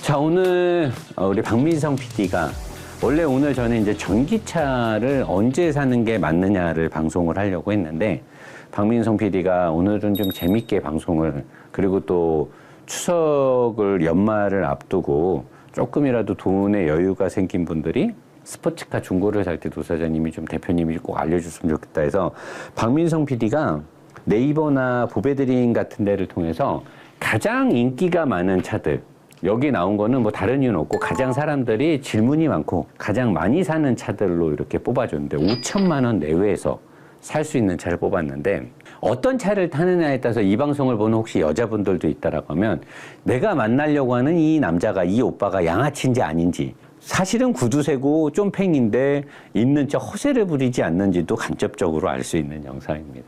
자, 오늘 우리 박민성 PD가 원래 오늘 저는 이제 전기차를 언제 사는 게 맞느냐를 방송을 하려고 했는데 박민성 PD가 오늘은 좀 재밌게 방송을, 그리고 또 추석을 연말을 앞두고 조금이라도 돈에 여유가 생긴 분들이 스포츠카 중고를 살 때 도사장님이 좀 대표님이 꼭 알려줬으면 좋겠다 해서 박민성 PD가 네이버나 보배드림 같은 데를 통해서 가장 인기가 많은 차들, 여기 나온 거는 뭐 다른 이유는 없고 가장 사람들이 질문이 많고 가장 많이 사는 차들로 이렇게 뽑아줬는데 5천만 원 내외에서 살 수 있는 차를 뽑았는데, 어떤 차를 타느냐에 따라서 이 방송을 보는 혹시 여자분들도 있다라고 하면 내가 만나려고 하는 이 남자가, 이 오빠가 양아치인지 아닌지, 사실은 구두쇠고 쫌팽인데 있는 차 허세를 부리지 않는지도 간접적으로 알 수 있는 영상입니다.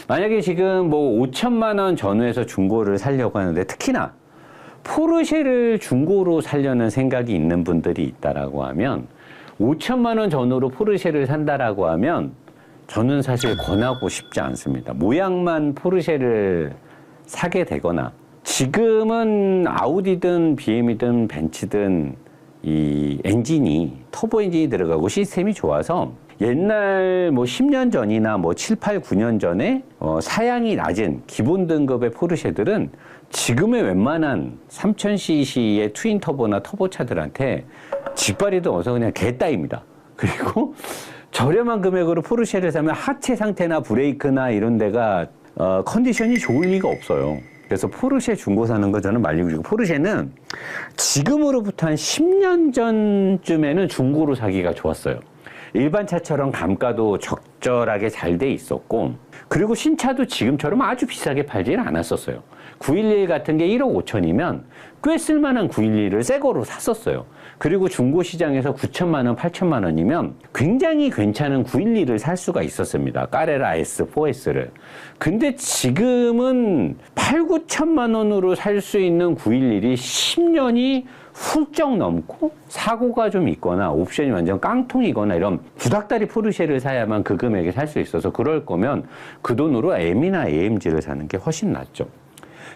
만약에 지금 뭐 5천만 원 전후에서 중고를 사려고 하는데, 특히나 포르쉐를 중고로 사려는 생각이 있는 분들이 있다라고 하면, 5천만 원 전후로 포르쉐를 산다라고 하면 저는 사실 권하고 싶지 않습니다. 모양만 포르쉐를 사게 되거나, 지금은 아우디든 BM이든 벤츠든 이 엔진이 터보 엔진이 들어가고 시스템이 좋아서 옛날 뭐 10년 전이나 뭐 7, 8, 9년 전에 사양이 낮은 기본 등급의 포르쉐들은 지금의 웬만한 3000cc의 트윈 터보나 터보차들한테 직발이든 어서 그냥 개따입니다. 그리고 저렴한 금액으로 포르쉐를 사면 하체 상태나 브레이크나 이런 데가 컨디션이 좋을 리가 없어요. 그래서 포르쉐 중고 사는 거 저는 말리고 싶고, 포르쉐는 지금으로부터 한 10년 전쯤에는 중고로 사기가 좋았어요. 일반 차처럼 감가도 적절하게 잘 돼 있었고, 그리고 신차도 지금처럼 아주 비싸게 팔지는 않았었어요. 911 같은 게 1억 5천이면 꽤 쓸만한 911을 새 거로 샀었어요. 그리고 중고 시장에서 9천만 원, 8천만 원이면 굉장히 괜찮은 911을 살 수가 있었습니다. 까레라 S, 4S를. 근데 지금은 8, 9천만 원으로 살 수 있는 911이 10년이 훌쩍 넘고 사고가 좀 있거나 옵션이 완전 깡통이거나 이런 구닥다리 포르쉐를 사야만 그 금액에 살 수 있어서, 그럴 거면 그 돈으로 M이나 AMG를 사는 게 훨씬 낫죠.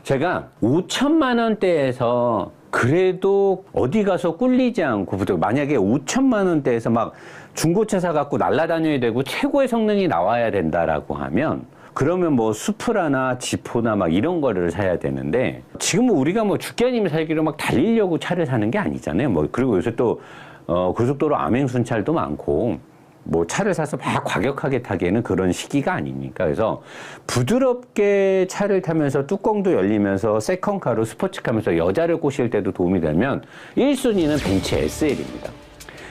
제가 5천만 원대에서 그래도 어디 가서 꿀리지 않고, 만약에 5천만 원대에서 막 중고차 사갖고 날아다녀야 되고 최고의 성능이 나와야 된다라고 하면, 그러면 뭐 수프라나 지포나 막 이런 거를 사야 되는데, 지금 우리가 뭐 죽기 아니면 살기로 막 달리려고 차를 사는 게 아니잖아요. 뭐 그리고 요새 또 고속도로 암행 순찰도 많고, 뭐 차를 사서 막 과격하게 타기에는 그런 시기가 아니니까. 그래서 부드럽게 차를 타면서 뚜껑도 열리면서 세컨카로 스포츠카면서 여자를 꼬실 때도 도움이 되면 1순위는 벤츠 SL입니다.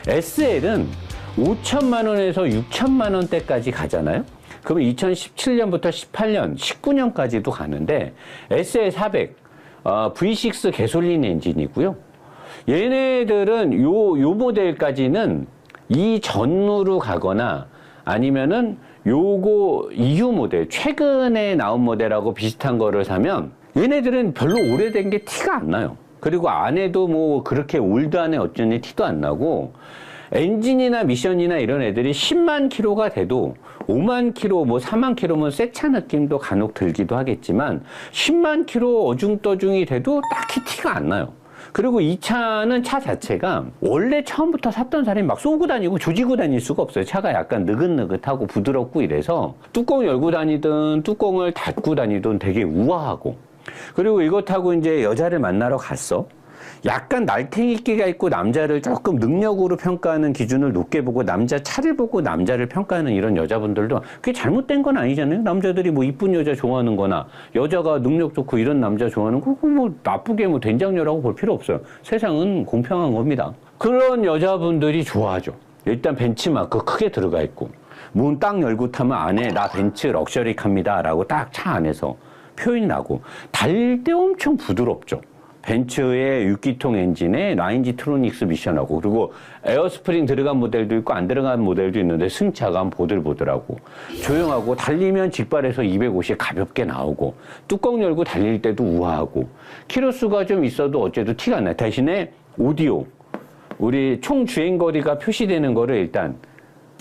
SL은 5천만 원에서 6천만 원대까지 가잖아요. 그러면 2017년부터 18년, 19년까지도 가는데, SL400 V6 개솔린 엔진이고요. 얘네들은 요 모델까지는 이 전후로 가거나 아니면은 요거 이후 모델, 최근에 나온 모델하고 비슷한 거를 사면 얘네들은 별로 오래된 게 티가 안 나요. 그리고 안에도 뭐 그렇게 올드하네 어쩌니 티도 안 나고, 엔진이나 미션이나 이런 애들이 10만 킬로가 돼도 5만 킬로, 뭐 4만 킬로면 새 차 느낌도 간혹 들기도 하겠지만 10만 킬로 어중떠중이 돼도 딱히 티가 안 나요. 그리고 이 차는 차 자체가 원래 처음부터 샀던 사람이 막 쏘고 다니고 조지고 다닐 수가 없어요. 차가 약간 느긋느긋하고 부드럽고 이래서 뚜껑 열고 다니든 뚜껑을 닫고 다니든 되게 우아하고, 그리고 이거 타고 이제 여자를 만나러 갔어. 약간 날탱이끼가 있고 남자를 조금 능력으로 평가하는 기준을 높게 보고 남자 차를 보고 남자를 평가하는 이런 여자분들도 그게 잘못된 건 아니잖아요. 남자들이 뭐 이쁜 여자 좋아하는 거나 여자가 능력 좋고 이런 남자 좋아하는 거, 뭐 나쁘게 뭐 된장녀라고 볼 필요 없어요. 세상은 공평한 겁니다. 그런 여자분들이 좋아하죠. 일단 벤츠마크 크게 들어가 있고, 문 딱 열고 타면 안에 나 벤츠 럭셔리카입니다 라고 딱 차 안에서 표현이 나고, 달릴 때 엄청 부드럽죠. 벤츠의 6기통 엔진에 라인지 트로닉스 미션하고, 그리고 에어스프링 들어간 모델도 있고 안 들어간 모델도 있는데 승차감 보들보들하고 조용하고, 달리면 직발에서 250 가볍게 나오고, 뚜껑 열고 달릴 때도 우아하고, 키로수가 좀 있어도 어째도 티가 안 나요. 대신에 오디오, 우리 총 주행거리가 표시되는 거를 일단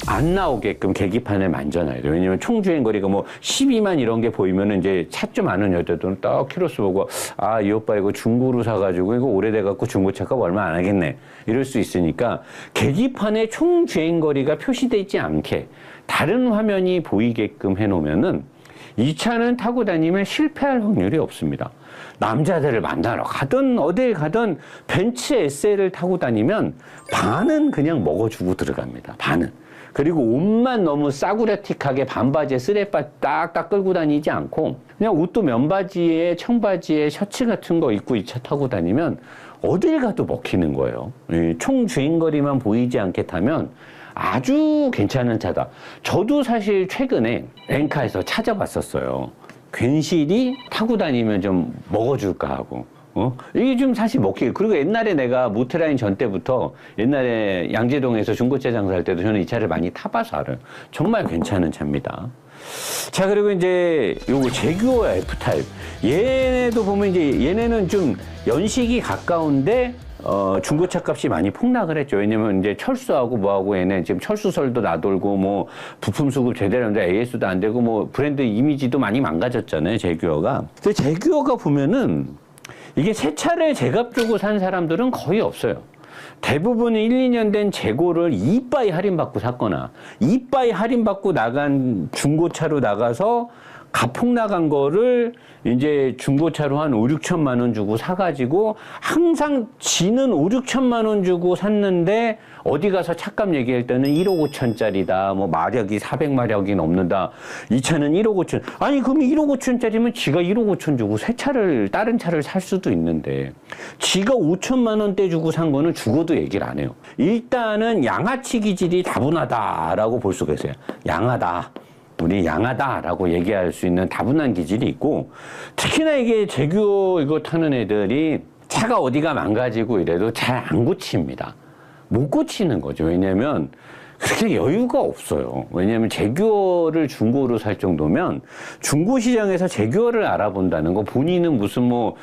안 나오게끔 계기판을 만져놔야 돼요. 왜냐면 총주행 거리가 뭐 12만 이런 게 보이면은 이제 차 좀 아는 여자들은 딱 키로수 보고 아, 이 오빠 이거 중고로 사가지고 이거 오래돼갖고 중고차가 얼마 안 하겠네. 이럴 수 있으니까 계기판에 총주행 거리가 표시되어 있지 않게 다른 화면이 보이게끔 해놓으면은 이 차는 타고 다니면 실패할 확률이 없습니다. 남자들을 만나러 가든 어딜 가든 벤츠 SL을 타고 다니면 반은 그냥 먹어주고 들어갑니다. 반은. 그리고 옷만 너무 싸구려틱하게 반바지에 쓰레빠 딱딱 끌고 다니지 않고 그냥 옷도 면바지에 청바지에 셔츠 같은 거 입고 이 차 타고 다니면 어딜 가도 먹히는 거예요. 총 주행거리만 보이지 않게 타면 아주 괜찮은 차다. 저도 사실 최근에 렌카에서 찾아봤었어요. 괜시리 타고 다니면 좀 먹어줄까 하고. 이게 좀 사실 먹히고. 그리고 옛날에 내가 모트라인 전 때부터 옛날에 양재동에서 중고차 장사할 때도 저는 이 차를 많이 타봐서 알아요. 정말 괜찮은 차입니다. 자, 그리고 이제 요거 제규어와 F타입. 얘네도 보면 이제 얘네는 좀 연식이 가까운데 중고차 값이 많이 폭락을 했죠. 왜냐면 이제 철수하고 뭐하고 얘네 지금 철수설도 나돌고 뭐 부품 수급 제대로 하는데 AS도 안 되고 뭐 브랜드 이미지도 많이 망가졌잖아요. 제규어가. 근데 제규어가 보면은 이게 새 차를 제값 주고 산 사람들은 거의 없어요. 대부분 1, 2년 된 재고를 이빠이 할인받고 샀거나 이빠이 할인받고 나간 중고차로 나가서 가폭 나간 거를 이제 중고차로 한 5, 6천만 원 주고 사가지고 항상 지는 5, 6천만 원 주고 샀는데 어디 가서 차값 얘기할 때는 1억 5천짜리다. 뭐 마력이 400마력이 넘는다. 이 차는 1억 5천. 아니 그럼 1억 5천짜리면 지가 1억 5천 주고 새 차를 다른 차를 살 수도 있는데 지가 5천만 원대 주고 산 거는 죽어도 얘기를 안 해요. 일단은 양아치 기질이 다분하다라고 볼 수가 있어요. 양하다. 우리 양하다라고 얘기할 수 있는 다분한 기질이 있고 특히나 이게 제규어 이거 타는 애들이 차가 어디가 망가지고 이래도 잘 안 고칩니다. 못 고치는 거죠. 왜냐면 그렇게 여유가 없어요. 왜냐하면 제규어를 중고로 살 정도면 중고 시장에서 제규어를 알아본다는 거 본인은 무슨 뭐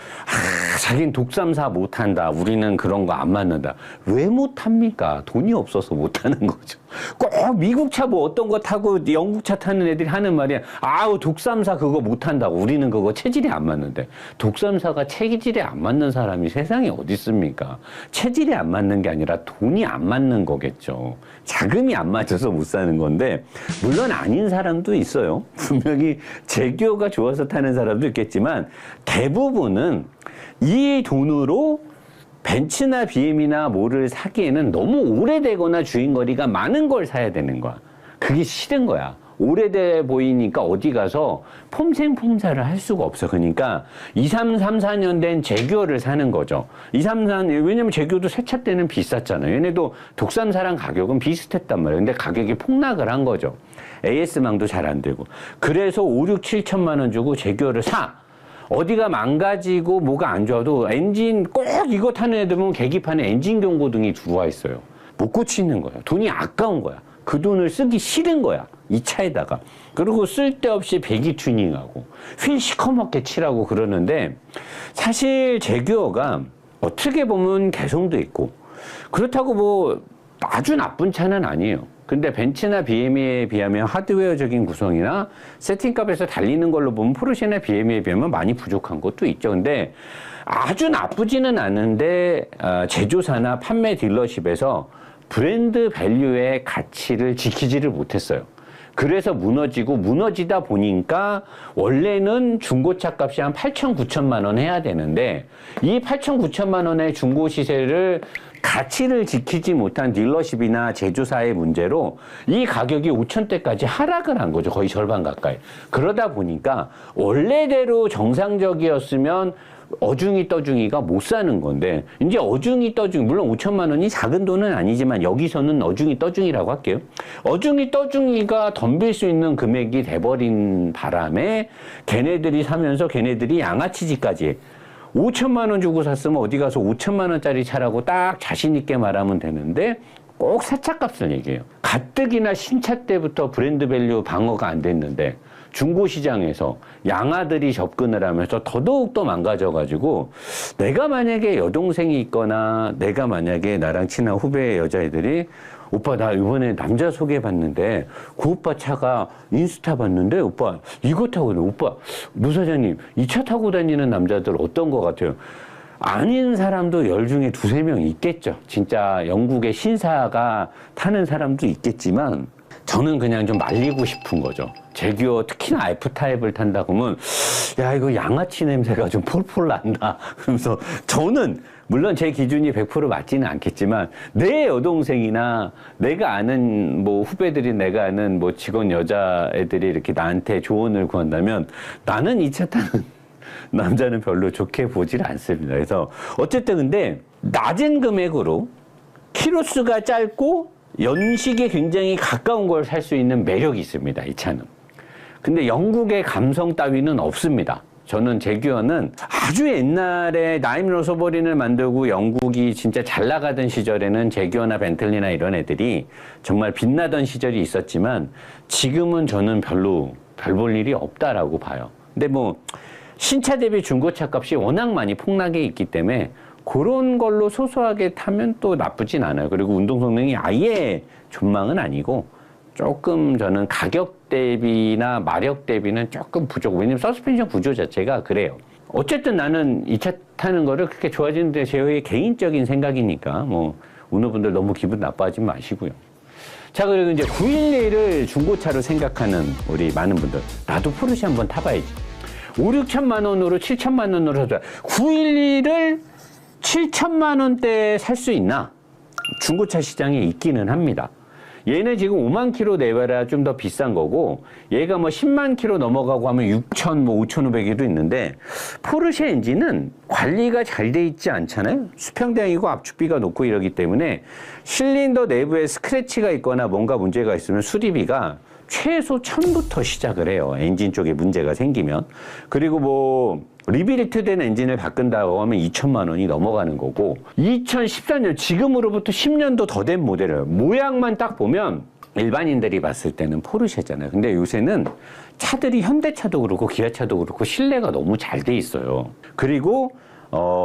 자기는 독삼사 못한다. 우리는 그런 거 안 맞는다. 왜 못합니까? 돈이 없어서 못하는 거죠. 꼭 미국 차 뭐 어떤 거 타고 영국 차 타는 애들이 하는 말이야. 아우 독삼사 그거 못한다고. 우리는 그거 체질이 안 맞는데. 독삼사가 체질이 안 맞는 사람이 세상에 어디 있습니까? 체질이 안 맞는 게 아니라 돈이 안 맞는 거겠죠. 자금이 안 맞아서 못 사는 건데 물론 아닌 사람도 있어요. 분명히 제규어가 좋아서 타는 사람도 있겠지만 대부분은 이 돈으로 벤츠나 BM이나 뭐를 사기에는 너무 오래되거나 주행거리가 많은 걸 사야 되는 거야. 그게 싫은 거야. 오래돼 보이니까 어디 가서 폼생폼사를 할 수가 없어. 그러니까 2, 3, 3, 4년 된 제규어를 사는 거죠. 2, 3, 4, 왜냐면 제규어도 새 차 때는 비쌌잖아요. 얘네도 독삼사랑 가격은 비슷했단 말이에요. 근데 가격이 폭락을 한 거죠. AS망도 잘 안 되고. 그래서 5, 6, 7천만 원 주고 제규어를 사. 어디가 망가지고 뭐가 안 좋아도 엔진 꼭 이거 타는 애들 보면 계기판에 엔진 경고등이 들어와 있어요. 못 고치는 거야. 돈이 아까운 거야. 그 돈을 쓰기 싫은 거야. 이 차에다가. 그리고 쓸데없이 배기 튜닝하고 휠 시커멓게 칠하고 그러는데 사실 제규어가 어떻게 보면 개성도 있고 그렇다고 뭐 아주 나쁜 차는 아니에요. 근데 벤츠나 BMW에 비하면 하드웨어적인 구성이나 세팅값에서 달리는 걸로 보면 포르쉐나 BMW에 비하면 많이 부족한 것도 있죠. 근데 아주 나쁘지는 않은데 제조사나 판매 딜러십에서 브랜드 밸류의 가치를 지키지를 못했어요. 그래서 무너지다 보니까 원래는 중고차 값이 한 8천, 9천만 원 해야 되는데 이 8천, 9천만 원의 중고 시세를 가치를 지키지 못한 딜러십이나 제조사의 문제로 이 가격이 5천대까지 하락을 한 거죠. 거의 절반 가까이. 그러다 보니까 원래대로 정상적이었으면 어중이 떠중이가 못 사는 건데 이제 어중이 떠중이 물론 5천만 원이 작은 돈은 아니지만 여기서는 어중이 떠중이라고 할게요. 어중이 떠중이가 덤빌 수 있는 금액이 돼버린 바람에 걔네들이 사면서 걔네들이 양아치지까지 5천만 원 주고 샀으면 어디 가서 5천만 원짜리 차라고 딱 자신 있게 말하면 되는데 꼭 사차값을 얘기해요. 가뜩이나 신차 때부터 브랜드 밸류 방어가 안 됐는데 중고시장에서 양아들이 접근을 하면서 더더욱 망가져가지고 내가 만약에 여동생이 있거나 내가 만약에 나랑 친한 후배 여자애들이 오빠 나 이번에 남자 소개받는데 그 오빠 차가 인스타 봤는데 오빠 이거 타고 다녀. 오빠 노 사장님 이 차 타고 다니는 남자들 어떤 거 같아요? 아닌 사람도 열 중에 두세 명 있겠죠. 진짜 영국의 신사가 타는 사람도 있겠지만 저는 그냥 좀 말리고 싶은 거죠. 제규어 특히나 F타입을 탄다 그러면 야 이거 양아치 냄새가 좀 폴폴 난다. 그러면서 저는 물론 제 기준이 100% 맞지는 않겠지만 내 여동생이나 내가 아는 뭐 후배들이 내가 아는 뭐 직원 여자애들이 이렇게 나한테 조언을 구한다면 나는 이 차 타는 남자는 별로 좋게 보질 않습니다. 그래서 어쨌든 근데 낮은 금액으로 키로수가 짧고 연식에 굉장히 가까운 걸 살 수 있는 매력이 있습니다. 이 차는. 근데 영국의 감성 따위는 없습니다. 저는 제규어는 아주 옛날에 나임 로서버린을 만들고 영국이 진짜 잘 나가던 시절에는 제규어나 벤틀리나 이런 애들이 정말 빛나던 시절이 있었지만 지금은 저는 별로 별 볼 일이 없다라고 봐요. 근데 뭐 신차 대비 중고차 값이 워낙 많이 폭락해 있기 때문에 그런 걸로 소소하게 타면 또 나쁘진 않아요. 그리고 운동 성능이 아예 존망은 아니고 조금 저는 가격 대비나 마력 대비는 조금 부족. 왜냐면 서스펜션 구조 자체가 그래요. 어쨌든 나는 이 차 타는 거를 그렇게 좋아지는데 제 개인적인 생각이니까 뭐 오너분들 너무 기분 나빠하지 마시고요. 자, 그리고 이제 911을 중고차로 생각하는 우리 많은 분들, 나도 포르쉐 한번 타봐야지. 5, 6천만 원으로 7천만 원으로 사자. 911을 7천만 원대에 살 수 있나? 중고차 시장에 있기는 합니다. 얘는 지금 5만 킬로 내외라 좀 더 비싼 거고, 얘가 뭐 10만 킬로 넘어가고 하면 6천, 뭐 5,500이도 있는데, 포르쉐 엔진은 관리가 잘 돼 있지 않잖아요? 수평대형이고 압축비가 높고 이러기 때문에 실린더 내부에 스크래치가 있거나 뭔가 문제가 있으면 수리비가 최소 1,000부터 시작을 해요. 엔진 쪽에 문제가 생기면. 그리고 뭐 리빌트된 엔진을 바꾼다고 하면 2천만 원이 넘어가는 거고, 2014년 지금으로부터 10년도 더 된 모델을 모양만 딱 보면 일반인들이 봤을 때는 포르쉐잖아요. 근데 요새는 차들이 현대차도 그렇고 기아차도 그렇고 실내가 너무 잘 돼 있어요. 그리고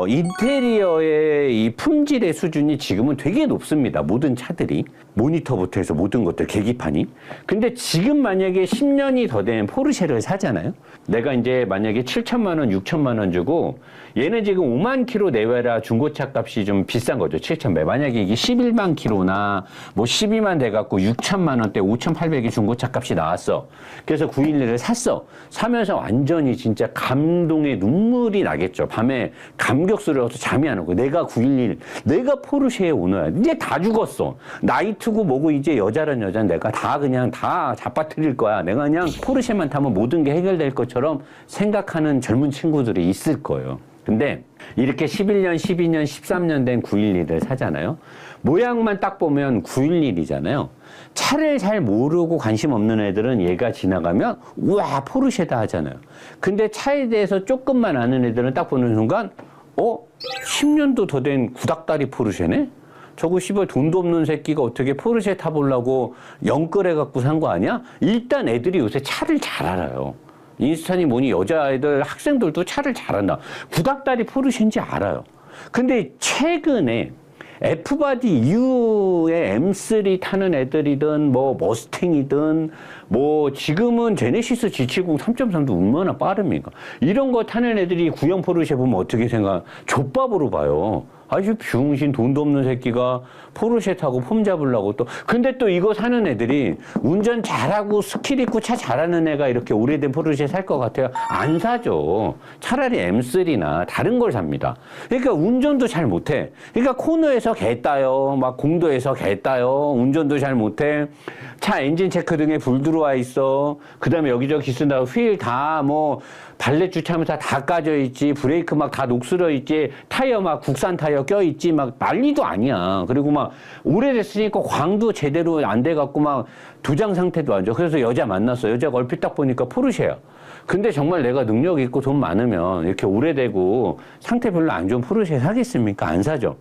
인테리어의 이 품질의 수준이 지금은 되게 높습니다. 모든 차들이. 모니터부터 해서 모든 것들, 계기판이. 근데 지금 만약에 10년이 더 된 포르쉐를 사잖아요? 내가 이제 만약에 7천만 원, 6천만 원 주고, 얘는 지금 5만 킬로 내외라 중고차 값이 좀 비싼 거죠. 7,100. 만약에 이게 11만 킬로나 뭐 12만 돼갖고 6천만 원대, 5,800이 중고차 값이 나왔어. 그래서 911을 샀어. 사면서 완전히 진짜 감동의 눈물이 나겠죠. 밤에 감격스러워서 잠이 안 오고, 내가 911, 내가 포르쉐의 오너야. 이제 다 죽었어. 나이트고 뭐고 이제 여자란 여자는 내가 다 그냥 다 잡아뜨릴 거야. 내가 그냥 포르쉐만 타면 모든 게 해결될 것처럼 생각하는 젊은 친구들이 있을 거예요. 근데 이렇게 11년, 12년, 13년 된 911을 사잖아요. 모양만 딱 보면 911이잖아요. 차를 잘 모르고 관심 없는 애들은 얘가 지나가면 우와 포르쉐다 하잖아요. 근데 차에 대해서 조금만 아는 애들은 딱 보는 순간 10년도 더 된 구닥다리 포르쉐네? 저거 씨발 돈도 없는 새끼가 어떻게 포르쉐 타보려고 영끌해 갖고 산 거 아니야? 일단 애들이 요새 차를 잘 알아요. 인스타니 뭐니 여자애들 학생들도 차를 잘한다. 구닥다리 포르쉐인지 알아요. 근데 최근에 F바디 이후에 M3 타는 애들이든 뭐 머스탱이든 뭐 지금은 제네시스 G70 3.3도 얼마나 빠릅니까? 이런 거 타는 애들이 구형 포르쉐 보면 어떻게 생각? 족밥으로 봐요. 아주 병신 돈도 없는 새끼가 포르쉐 타고 폼 잡으려고 또. 근데 또 이거 사는 애들이 운전 잘하고 스킬 있고 차 잘하는 애가 이렇게 오래된 포르쉐 살 것 같아요? 안 사죠. 차라리 M3나 다른 걸 삽니다. 그러니까 운전도 잘 못해. 그러니까 코너에서 개 따요. 막 공도에서 개 따요. 운전도 잘 못해. 차 엔진 체크 등에 불 들어와 있어. 그 다음에 여기저기 쓴다고 휠 다 뭐 발렛 주차하면서 다 까져 있지. 브레이크 막 다 녹슬어 있지. 타이어 막 국산 타이어 껴 있지. 막 난리도 아니야. 그리고 막 오래됐으니까 광도 제대로 안 돼갖고 막 도장 상태도 안 좋아. 그래서 여자 만났어. 여자가 얼핏 딱 보니까 포르쉐야. 근데 정말 내가 능력 있고 돈 많으면 이렇게 오래되고 상태 별로 안 좋은 포르쉐 사겠습니까? 안 사죠.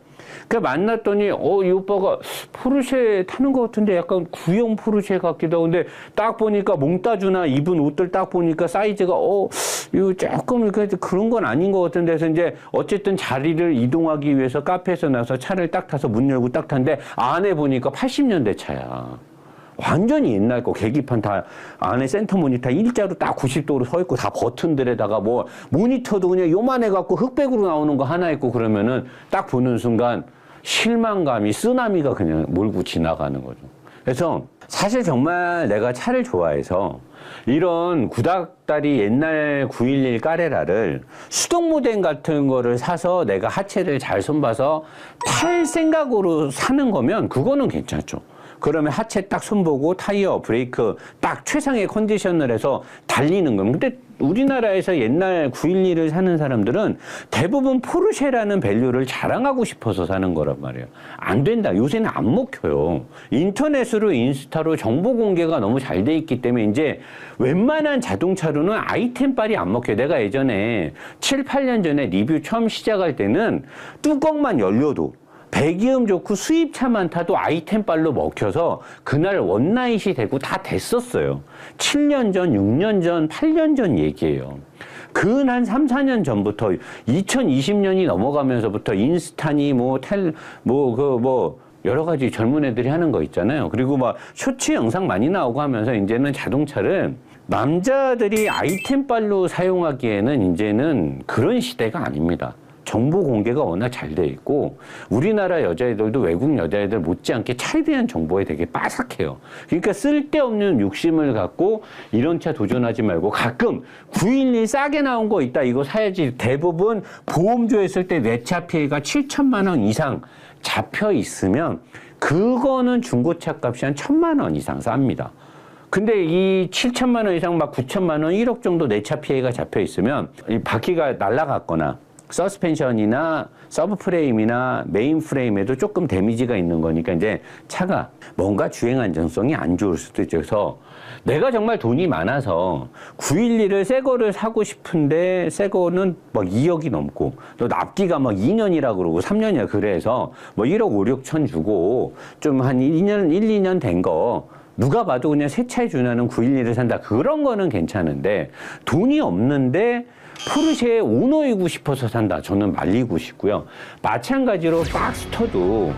그러니까 만났더니 이 오빠가 포르쉐 타는 것 같은데 약간 구형 포르쉐 같기도 하고 근데 딱 보니까 몽따주나 입은 옷들 딱 보니까 사이즈가 이거 조금 그런 건 아닌 것 같은데 해서 이제 어쨌든 자리를 이동하기 위해서 카페에서 나서 차를 딱 타서 문 열고 딱 탔는데 안에 보니까 80년대 차야. 완전히 옛날 거 계기판 다 안에 센터 모니터 일자로 딱 90도로 서 있고 다 버튼들에다가 뭐 모니터도 그냥 요만해 갖고 흑백으로 나오는 거 하나 있고 그러면은 딱 보는 순간 실망감이 쓰나미가 그냥 몰고 지나가는 거죠. 그래서 사실 정말 내가 차를 좋아해서 이런 구닥다리 옛날 911 까레라를 수동 모델 같은 거를 사서 내가 하체를 잘 손봐서 탈 생각으로 사는 거면 그거는 괜찮죠. 그러면 하체 딱 손보고 타이어, 브레이크 딱 최상의 컨디션을 해서 달리는 겁니다. 근데 우리나라에서 옛날 911을 사는 사람들은 대부분 포르쉐라는 밸류를 자랑하고 싶어서 사는 거란 말이에요. 안 된다. 요새는 안 먹혀요. 인터넷으로 인스타로 정보 공개가 너무 잘 돼 있기 때문에 이제 웬만한 자동차로는 아이템빨이 안 먹혀요. 내가 예전에 7, 8년 전에 리뷰 처음 시작할 때는 뚜껑만 열려도 배기음 좋고 수입차만 타도 아이템빨로 먹혀서 그날 원나잇이 되고 다 됐었어요. 7년 전, 6년 전, 8년 전 얘기예요. 근 한 3, 4년 전부터 2020년이 넘어가면서부터 인스타니 여러 가지 젊은 애들이 하는 거 있잖아요. 그리고 막 쇼츠 영상 많이 나오고 하면서 이제는 자동차를 남자들이 아이템빨로 사용하기에는 이제는 그런 시대가 아닙니다. 정보 공개가 워낙 잘 돼 있고 우리나라 여자애들도 외국 여자애들 못지않게 차에 대한 정보에 되게 빠삭해요. 그러니까 쓸데없는 욕심을 갖고 이런 차 도전하지 말고 가끔 911 싸게 나온 거 있다 이거 사야지. 대부분 보험조 했을 때 내 차 피해가 7천만 원 이상 잡혀 있으면 그거는 중고차 값이 한 1,000만 원 이상 쌉니다. 근데 이 7천만 원 이상 막 9천만 원 1억 정도 내 차 피해가 잡혀 있으면 이 바퀴가 날아갔거나 서스펜션이나 서브 프레임이나 메인 프레임에도 조금 데미지가 있는 거니까 이제 차가 뭔가 주행 안정성이 안 좋을 수도 있죠. 그래서 내가 정말 돈이 많아서 911을 새 거를 사고 싶은데 새 거는 막 2억이 넘고 또 납기가 막 2년이라 그러고 3년이야. 그래서 뭐 1억 5, 6천 주고 좀 한 2년 된 거 누가 봐도 그냥 새 차에 준하는 911을 산다. 그런 거는 괜찮은데 돈이 없는데 포르쉐의 오너이고 싶어서 산다. 저는 말리고 싶고요. 마찬가지로 박스터도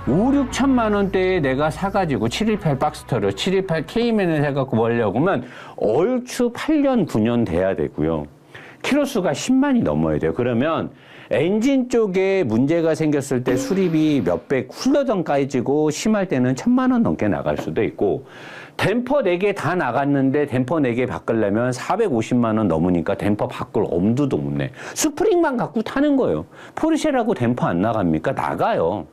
5, 6천만 원대에 내가 사가지고 718 박스터를 718 K맨을 사갖고 멀려고 하면 얼추 8년, 9년 돼야 되고요. 키로수가 10만이 넘어야 돼요. 그러면 엔진 쪽에 문제가 생겼을 때 수리비 몇백 훌러덩 까지고 심할 때는 1,000만 원 넘게 나갈 수도 있고 댐퍼 4개 다 나갔는데 댐퍼 4개 바꾸려면 450만 원 넘으니까 댐퍼 바꿀 엄두도 못 내. 스프링만 갖고 타는 거예요. 포르쉐라고 댐퍼 안 나갑니까? 나가요.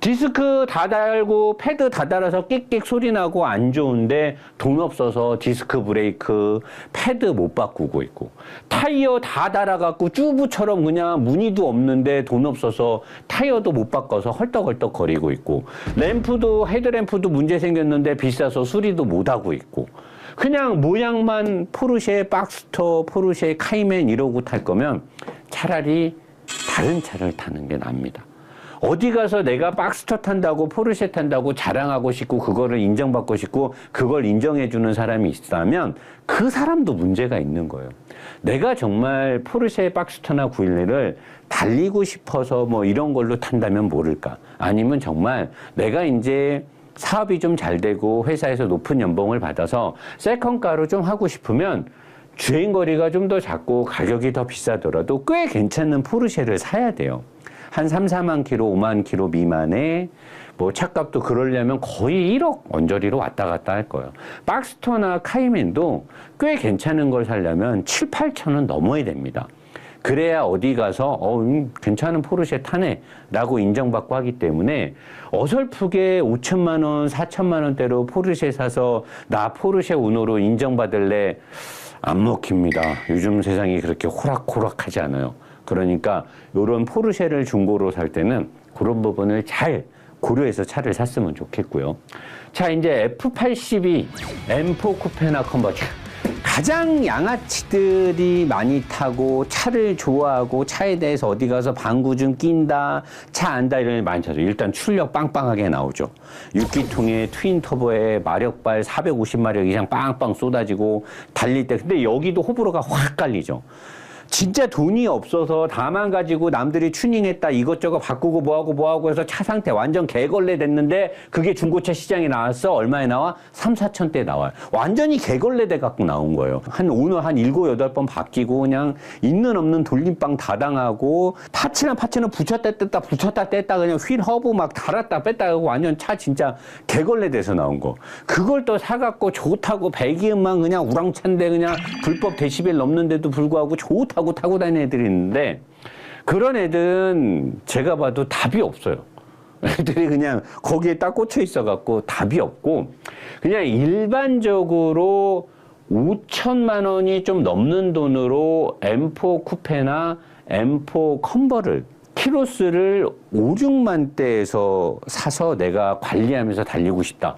디스크 다 달고 패드 다 달아서 끽끽 소리 나고 안 좋은데 돈 없어서 디스크 브레이크 패드 못 바꾸고 있고 타이어 다 달아갖고 쭈부처럼 그냥 무늬도 없는데 돈 없어서 타이어도 못 바꿔서 헐떡헐떡 거리고 있고 램프도 헤드램프도 문제 생겼는데 비싸서 수리도 못 하고 있고 그냥 모양만 포르쉐 박스터 포르쉐 카이맨 이러고 탈 거면 차라리 다른 차를 타는 게 납니다. 어디 가서 내가 박스터 탄다고 포르쉐 탄다고 자랑하고 싶고 그거를 인정받고 싶고 그걸 인정해주는 사람이 있다면 그 사람도 문제가 있는 거예요. 내가 정말 포르쉐 박스터나 911을 달리고 싶어서 뭐 이런 걸로 탄다면 모를까. 아니면 정말 내가 이제 사업이 좀 잘 되고 회사에서 높은 연봉을 받아서 세컨카로 좀 하고 싶으면 주행거리가 좀 더 작고 가격이 더 비싸더라도 꽤 괜찮은 포르쉐를 사야 돼요. 한 3, 4만 킬로, 5만 킬로 미만에 뭐 차값도 그러려면 거의 1억 언저리로 왔다 갔다 할 거예요. 박스터나 카이맨도 꽤 괜찮은 걸 사려면 7, 8천은 넘어야 됩니다. 그래야 어디 가서 괜찮은 포르쉐 타네 라고 인정받고 하기 때문에 어설프게 5천만 원, 4천만 원대로 포르쉐 사서 나 포르쉐 오너로 인정받을래? 안 먹힙니다. 요즘 세상이 그렇게 호락호락하지 않아요. 그러니까 이런 포르쉐를 중고로 살 때는 그런 부분을 잘 고려해서 차를 샀으면 좋겠고요. 자, 이제 F82 M4 쿠페나 컨버터 가장 양아치들이 많이 타고 차를 좋아하고 차에 대해서 어디 가서 방구 좀 낀다, 차 안다 이런 게 많죠. 일단 출력 빵빵하게 나오죠. 6기통에 트윈 터보에 마력발 450마력 이상 빵빵 쏟아지고 달릴 때 근데 여기도 호불호가 확 갈리죠. 진짜 돈이 없어서 다만 가지고 남들이 튜닝했다 이것저것 바꾸고 뭐하고 해서 차 상태 완전 개걸레 됐는데 그게 중고차 시장에 나왔어. 얼마에 나와? 3, 4천대에 나와요. 완전히 개걸레 돼 갖고 나온 거예요. 오늘 한 7, 8번 바뀌고 그냥 있는 없는 돌림빵 다 당하고 파츠는 붙였다 뗐다 그냥 휠 허브 막 달았다 뺐다 하고 완전 차 진짜 개걸레 돼서 나온 거. 그걸 또 사갖고 좋다고 배기음만 그냥 우랑찬데 그냥 불법 데시벨 넘는데도 불구하고 좋다고 타고 다니는 애들이 있는데 그런 애들은 제가 봐도 답이 없어요. 애들이 그냥 거기에 딱 꽂혀 있어갖고 답이 없고 그냥 일반적으로 5천만 원이 좀 넘는 돈으로 M4 쿠페나 M4 컨버를 키로수를 5, 6만 대에서 사서 내가 관리하면서 달리고 싶다.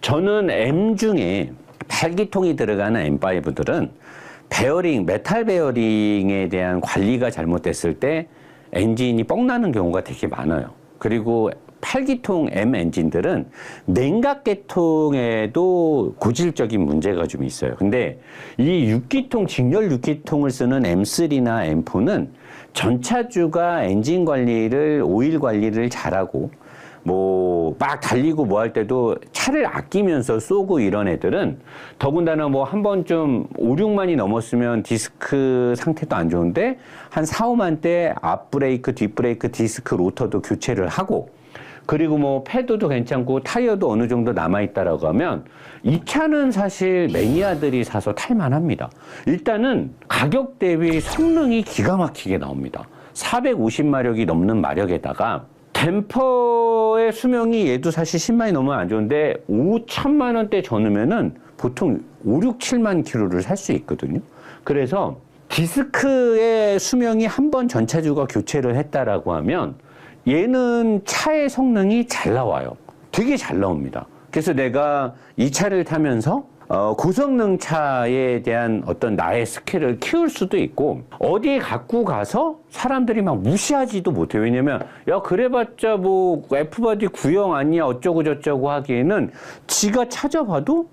저는 M 중에 8기통이 들어가는 M5들은 베어링, 메탈 베어링에 대한 관리가 잘못됐을 때 엔진이 뻥나는 경우가 되게 많아요. 그리고 8기통 M 엔진들은 냉각계통에도 고질적인 문제가 좀 있어요. 근데 이 6기통, 직렬 6기통을 쓰는 M3나 M4는 전차주가 엔진 관리를, 오일 관리를 잘하고 막 달리고 뭐 할 때도 차를 아끼면서 쏘고 이런 애들은 더군다나 한 번쯤 5, 6만이 넘었으면 디스크 상태도 안 좋은데 한 4, 5만 대 앞브레이크, 뒷브레이크, 디스크, 로터도 교체를 하고 그리고 패드도 괜찮고 타이어도 어느 정도 남아있다라고 하면 이 차는 사실 매니아들이 사서 탈만합니다. 일단은 가격 대비 성능이 기가 막히게 나옵니다. 450마력이 넘는 마력에다가 댐퍼의 수명이 얘도 사실 10만이 넘으면 안 좋은데 5천만 원대 전후면은 보통 5, 6, 7만 킬로를 살 수 있거든요. 그래서 디스크의 수명이 한 번 전차주가 교체를 했다라고 하면 얘는 차의 성능이 잘 나와요. 되게 잘 나옵니다. 그래서 내가 이 차를 타면서 고성능 차에 대한 어떤 나의 스킬을 키울 수도 있고 어디에 갖고 가서 사람들이 막 무시하지도 못해요. 왜냐면 야 그래봤자 F바디 구형 아니야 어쩌고 저쩌고 하기에는 지가 찾아봐도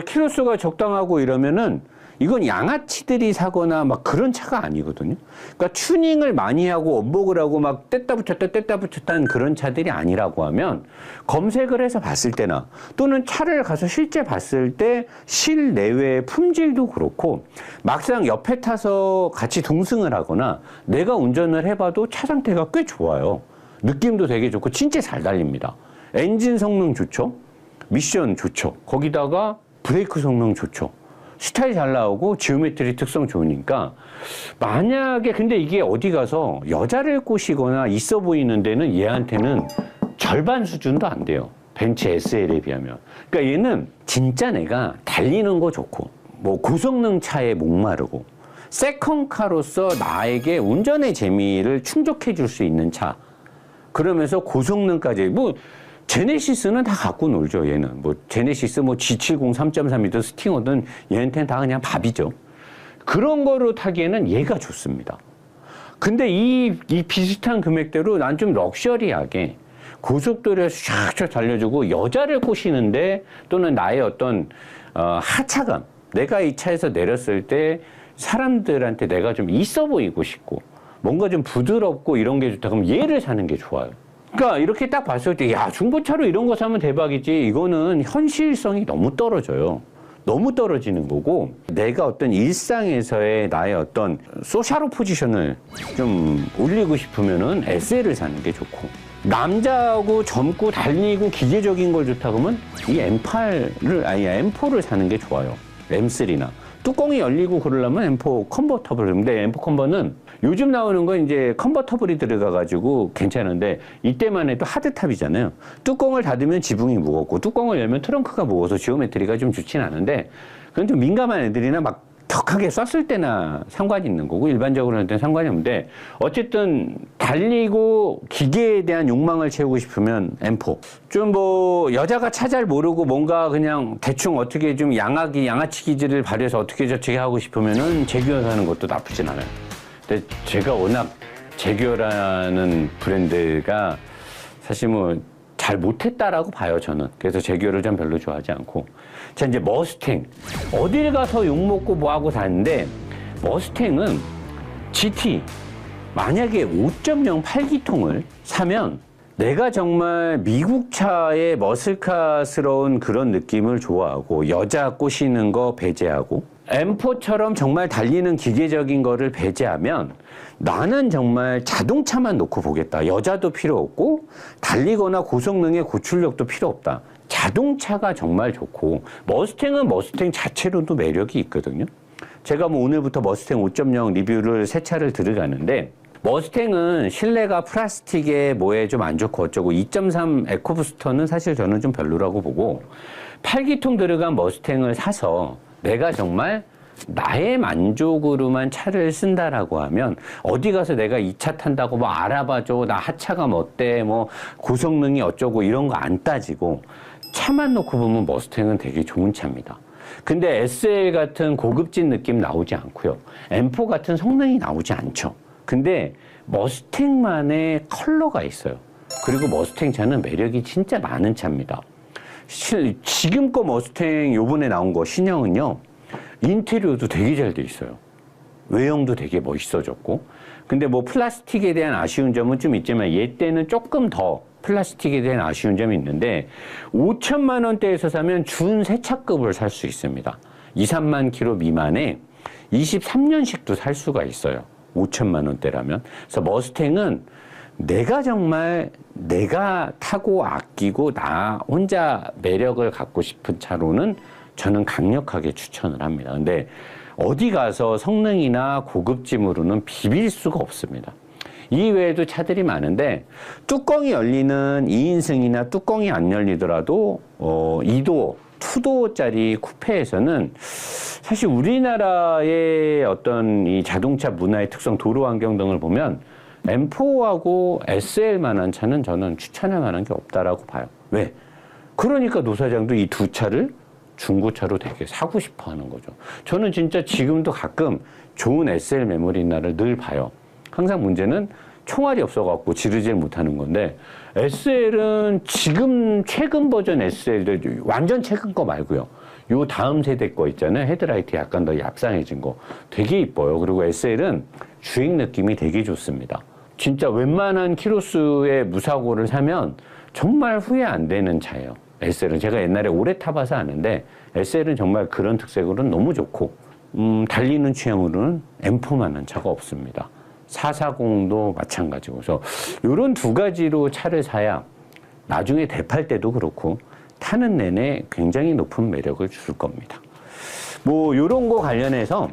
키로수가 적당하고 이러면은 이건 양아치들이 사거나 막 그런 차가 아니거든요. 그러니까 튜닝을 많이 하고 원복을 하고 막 뗐다 붙였다는 그런 차들이 아니라고 하면 검색을 해서 봤을 때나 또는 차를 가서 실제 봤을 때 실내외의 품질도 그렇고 막상 옆에 타서 같이 동승을 하거나 내가 운전을 해봐도 차 상태가 꽤 좋아요. 느낌도 되게 좋고 진짜 잘 달립니다. 엔진 성능 좋죠. 미션 좋죠. 거기다가 브레이크 성능 좋죠. 스타일 잘 나오고 지오메트리 특성 좋으니까 만약에 근데 이게 어디 가서 여자를 꼬시거나 있어 보이는 데는 얘한테는 절반 수준도 안 돼요. 벤츠 SL에 비하면. 그러니까 얘는 진짜 내가 달리는 거 좋고 고성능 차에 목마르고 세컨카로서 나에게 운전의 재미를 충족해 줄 수 있는 차. 그러면서 고성능까지 제네시스는 다 갖고 놀죠, 얘는. 제네시스 G70 3.3이든 스팅어든 얘한테는 다 그냥 밥이죠. 그런 거로 타기에는 얘가 좋습니다. 근데 이 비슷한 금액대로 난 좀 럭셔리하게 고속도로에서 쫙쫙 달려주고 여자를 꼬시는데 또는 나의 어떤 하차감. 내가 이 차에서 내렸을 때 사람들한테 내가 좀 있어 보이고 싶고 뭔가 좀 부드럽고 이런 게 좋다. 그럼 얘를 사는 게 좋아요. 그러니까 이렇게 딱 봤을 때 야 중고차로 이런 거 사면 대박이지 이거는 현실성이 너무 떨어져요. 너무 떨어지는 거고 내가 어떤 일상에서의 나의 어떤 소셜 포지션을 좀 올리고 싶으면은 SL을 사는 게 좋고 남자하고 젊고 달리고 기계적인 걸 좋다 그러면 이 M4를 사는 게 좋아요. M3나 뚜껑이 열리고 그러려면 M4 컨버터블. 근데 M4 컨버는 요즘 나오는 건 이제 컨버터블이 들어가가지고 괜찮은데 이때만 해도 하드탑이잖아요. 뚜껑을 닫으면 지붕이 무겁고 뚜껑을 열면 트렁크가 무거워서 지오메트리가 좀 좋진 않은데 그건 좀 민감한 애들이나 막 격하게 썼을 때나 상관이 있는 거고 일반적으로 할 때는 상관이 없는데 어쨌든 달리고 기계에 대한 욕망을 채우고 싶으면 M4. 좀 뭐 여자가 차 잘 모르고 뭔가 그냥 대충 어떻게 좀 양아치 기질을 발휘해서 어떻게 저렇게 하고 싶으면은 제규어 사는 것도 나쁘진 않아요. 근데 제가 워낙 제규어라는 브랜드가 사실 뭐 잘 못했다라고 봐요, 저는. 그래서 제규어를 좀 별로 좋아하지 않고. 자, 이제 머스탱. 어딜 가서 욕먹고 뭐하고 사는데, 머스탱은 GT, 만약에 5.0 8기통을 사면 내가 정말 미국 차의 머슬카스러운 그런 느낌을 좋아하고, 여자 꼬시는 거 배제하고, M4처럼 정말 달리는 기계적인 거를 배제하면 나는 정말 자동차만 놓고 보겠다. 여자도 필요 없고 달리거나 고성능의 고출력도 필요 없다. 자동차가 정말 좋고 머스탱은 머스탱 자체로도 매력이 있거든요. 제가 뭐 오늘부터 머스탱 5.0 리뷰를 새 차를 들어가는데 머스탱은 실내가 플라스틱에 뭐에 좀 안 좋고 어쩌고 2.3 에코부스터는 사실 저는 좀 별로라고 보고 8기통 들어간 머스탱을 사서 내가 정말 나의 만족으로만 차를 쓴다라고 하면 어디 가서 내가 이 차 탄다고 뭐 알아봐줘, 나 하차감 어때, 뭐 고성능이 어쩌고 이런 거 안 따지고 차만 놓고 보면 머스탱은 되게 좋은 차입니다. 근데 SL 같은 고급진 느낌 나오지 않고요. M4 같은 성능이 나오지 않죠. 근데 머스탱만의 컬러가 있어요. 그리고 머스탱 차는 매력이 진짜 많은 차입니다. 지금 거 머스탱 요번에 나온 거 신형은요. 인테리어도 되게 잘 돼 있어요. 외형도 되게 멋있어졌고. 근데 뭐 플라스틱에 대한 아쉬운 점은 좀 있지만 얘 때는 조금 더 플라스틱에 대한 아쉬운 점이 있는데 5천만 원대에서 사면 준세차급을 살 수 있습니다. 2, 3만 킬로 미만에 23년식도 살 수가 있어요. 5천만 원대라면. 그래서 머스탱은 내가 정말 내가 타고 아끼고 나 혼자 매력을 갖고 싶은 차로는 저는 강력하게 추천을 합니다. 근데 어디 가서 성능이나 고급짐으로는 비빌 수가 없습니다. 이외에도 차들이 많은데 뚜껑이 열리는 2인승이나 뚜껑이 안 열리더라도 2도, 2도짜리 쿠페에서는 사실 우리나라의 어떤 이 자동차 문화의 특성, 도로 환경 등을 보면 M4하고 SL만한 차는 저는 추천할 만한 게 없다라고 봐요. 왜? 그러니까 노 사장도 이 두 차를 중고차로 되게 사고 싶어 하는 거죠. 저는 진짜 지금도 가끔 좋은 SL 메모리나를 늘 봐요. 항상 문제는 총알이 없어갖고 지르질 못하는 건데 SL은 지금 최근 버전 SL들 완전 최근 거 말고요. 요 다음 세대 거 있잖아요. 헤드라이트 약간 더 얍상해진 거 되게 이뻐요. 그리고 SL은 주행 느낌이 되게 좋습니다. 진짜 웬만한 키로수의 무사고를 사면 정말 후회 안 되는 차예요. SL은 제가 옛날에 오래 타봐서 아는데 SL은 정말 그런 특색으로는 너무 좋고 달리는 취향으로는 M4만한 차가 없습니다. 440도 마찬가지고 그래서 이런 두 가지로 차를 사야 나중에 대팔 때도 그렇고 타는 내내 굉장히 높은 매력을 줄 겁니다. 뭐 이런 거 관련해서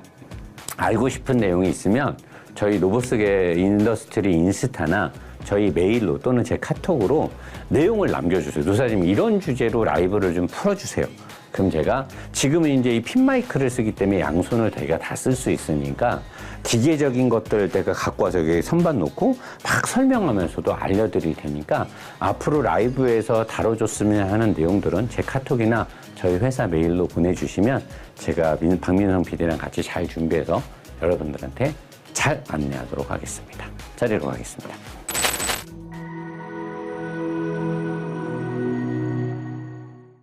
알고 싶은 내용이 있으면 저희 노보스계 인더스트리 인스타나 저희 메일로 또는 제 카톡으로 내용을 남겨주세요. 노사님 이런 주제로 라이브를 좀 풀어주세요. 그럼 제가 지금은 이제 이 핀 마이크를 쓰기 때문에 양손을 제가 다 쓸 수 있으니까 기계적인 것들 내가 갖고 와서 여기 선반 놓고 막 설명하면서도 알려드릴 테니까 앞으로 라이브에서 다뤄줬으면 하는 내용들은 제 카톡이나 저희 회사 메일로 보내주시면 제가 박민성 PD랑 같이 잘 준비해서 여러분들한테 잘 안내하도록 하겠습니다. 자리로 가겠습니다.